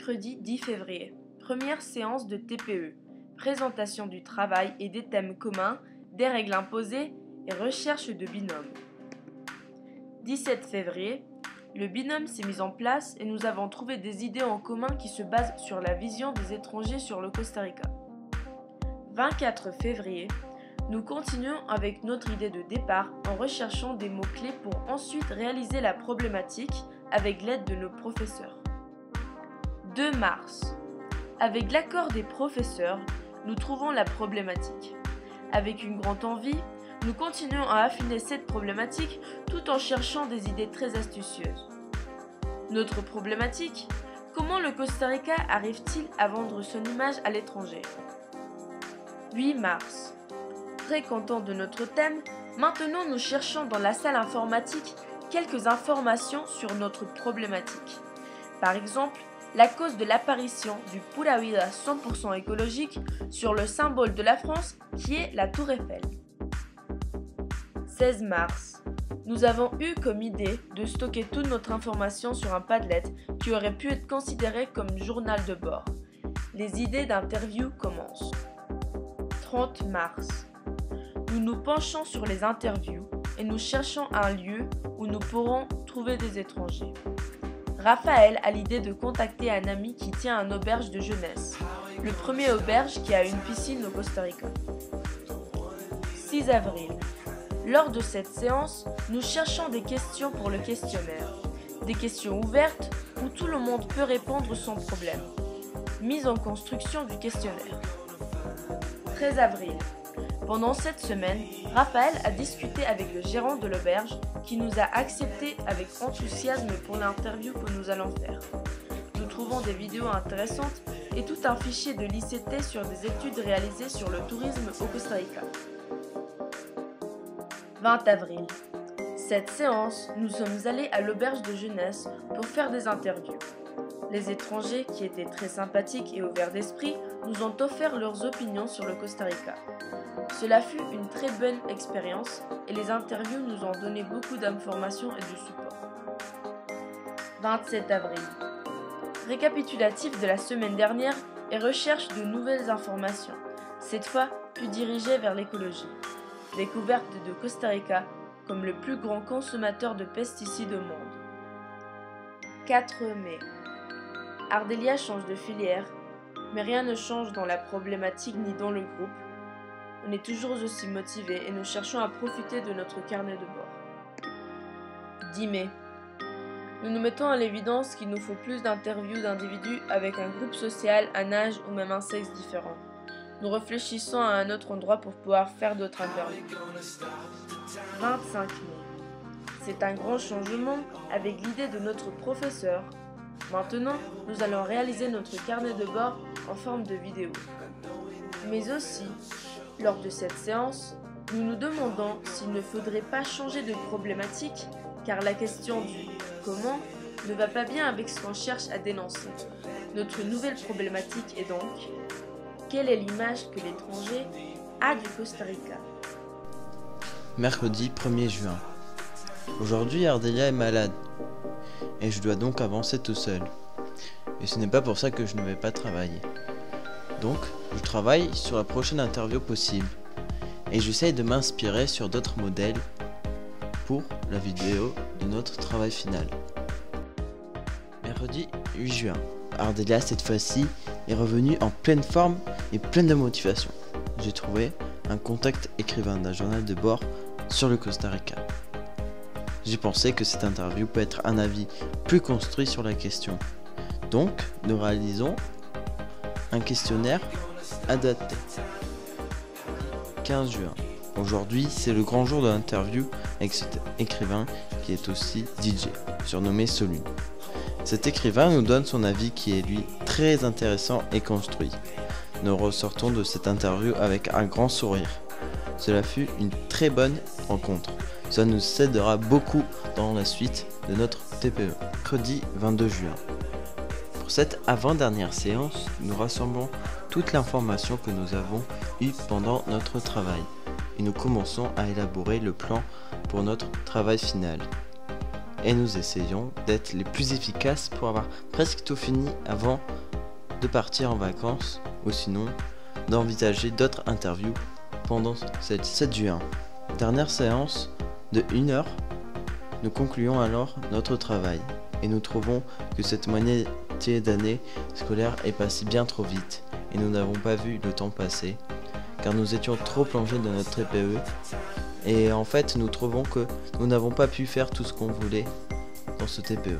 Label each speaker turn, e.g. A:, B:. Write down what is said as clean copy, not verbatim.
A: mercredi 10 février. Première séance de TPE. Présentation du travail et des thèmes communs, des règles imposées et recherche de binômes. 17 février. Le binôme s'est mis en place et nous avons trouvé des idées en commun qui se basent sur la vision des étrangers sur le Costa Rica. 24 février. Nous continuons avec notre idée de départ en recherchant des mots-clés pour ensuite réaliser la problématique avec l'aide de nos professeurs. 2 mars. Avec l'accord des professeurs, nous trouvons la problématique. Avec une grande envie, nous continuons à affiner cette problématique tout en cherchant des idées très astucieuses. Notre problématique, comment le Costa Rica arrive-t-il à vendre son image à l'étranger? 8 mars. Très content de notre thème, maintenant nous cherchons dans la salle informatique quelques informations sur notre problématique. Par exemple, la cause de l'apparition du Pura Vida 100% écologique sur le symbole de la France qui est la Tour Eiffel. 16 mars. Nous avons eu comme idée de stocker toute notre information sur un Padlet qui aurait pu être considéré comme journal de bord. Les idées d'interview commencent. 30 mars. Nous nous penchons sur les interviews et nous cherchons un lieu où nous pourrons trouver des étrangers. Raphaël a l'idée de contacter un ami qui tient une auberge de jeunesse, le premier auberge qui a une piscine au Costa Rica. 6 avril. Lors de cette séance, nous cherchons des questions pour le questionnaire, des questions ouvertes où tout le monde peut répondre sans problème. Mise en construction du questionnaire. 13 avril. Pendant cette semaine, Raphaël a discuté avec le gérant de l'auberge qui nous a accepté avec enthousiasme pour l'interview que nous allons faire. Nous trouvons des vidéos intéressantes et tout un fichier de l'ICT sur des études réalisées sur le tourisme au Costa Rica. 20 avril. Cette séance, nous sommes allés à l'auberge de jeunesse pour faire des interviews. Les étrangers, qui étaient très sympathiques et ouverts d'esprit, nous ont offert leurs opinions sur le Costa Rica. Cela fut une très bonne expérience et les interviews nous ont donné beaucoup d'informations et de support. 27 avril. Récapitulatif de la semaine dernière et recherche de nouvelles informations, cette fois plus dirigées vers l'écologie. Découverte de Costa Rica comme le plus grand consommateur de pesticides au monde. 4 mai. Ardelia change de filière, mais rien ne change dans la problématique ni dans le groupe. On est toujours aussi motivés et nous cherchons à profiter de notre carnet de bord. 10 mai. Nous nous mettons à l'évidence qu'il nous faut plus d'interviews d'individus avec un groupe social, un âge ou même un sexe différent. Nous réfléchissons à un autre endroit pour pouvoir faire d'autres interviews. 25 mai. C'est un grand changement avec l'idée de notre professeur. Maintenant, nous allons réaliser notre carnet de bord en forme de vidéo. Mais aussi, lors de cette séance, nous nous demandons s'il ne faudrait pas changer de problématique, car la question du « comment » ne va pas bien avec ce qu'on cherche à dénoncer. Notre nouvelle problématique est donc « quelle est l'image que l'étranger a du Costa Rica ?»
B: Mercredi 1er juin. Aujourd'hui, Ardelia est malade, et je dois donc avancer tout seul. Et ce n'est pas pour ça que je ne vais pas travailler. Donc, je travaille sur la prochaine interview possible et j'essaye de m'inspirer sur d'autres modèles pour la vidéo de notre travail final. Mercredi 8 juin. Ardelia, cette fois-ci, est revenue en pleine forme et pleine de motivation. J'ai trouvé un contact écrivain d'un journal de bord sur le Costa Rica. J'ai pensé que cette interview peut être un avis plus construit sur la question. Donc, nous réalisons un questionnaire adapté. 15 juin. Aujourd'hui, c'est le grand jour de l'interview avec cet écrivain qui est aussi DJ, surnommé Solune. Cet écrivain nous donne son avis qui est lui très intéressant et construit. Nous ressortons de cette interview avec un grand sourire. Cela fut une très bonne rencontre. Ça nous aidera beaucoup dans la suite de notre TPE. Mercredi 22 juin. Pour cette avant-dernière séance, nous rassemblons toute l'information que nous avons eue pendant notre travail et nous commençons à élaborer le plan pour notre travail final. et nous essayons d'être les plus efficaces pour avoir presque tout fini avant de partir en vacances ou sinon d'envisager d'autres interviews pendant cette 7 juin. Dernière séance de 1 heure, nous concluons alors notre travail et nous trouvons que cette moitié d'année scolaire est passée bien trop vite et nous n'avons pas vu le temps passer car nous étions trop plongés dans notre TPE et en fait nous trouvons que nous n'avons pas pu faire tout ce qu'on voulait dans ce TPE.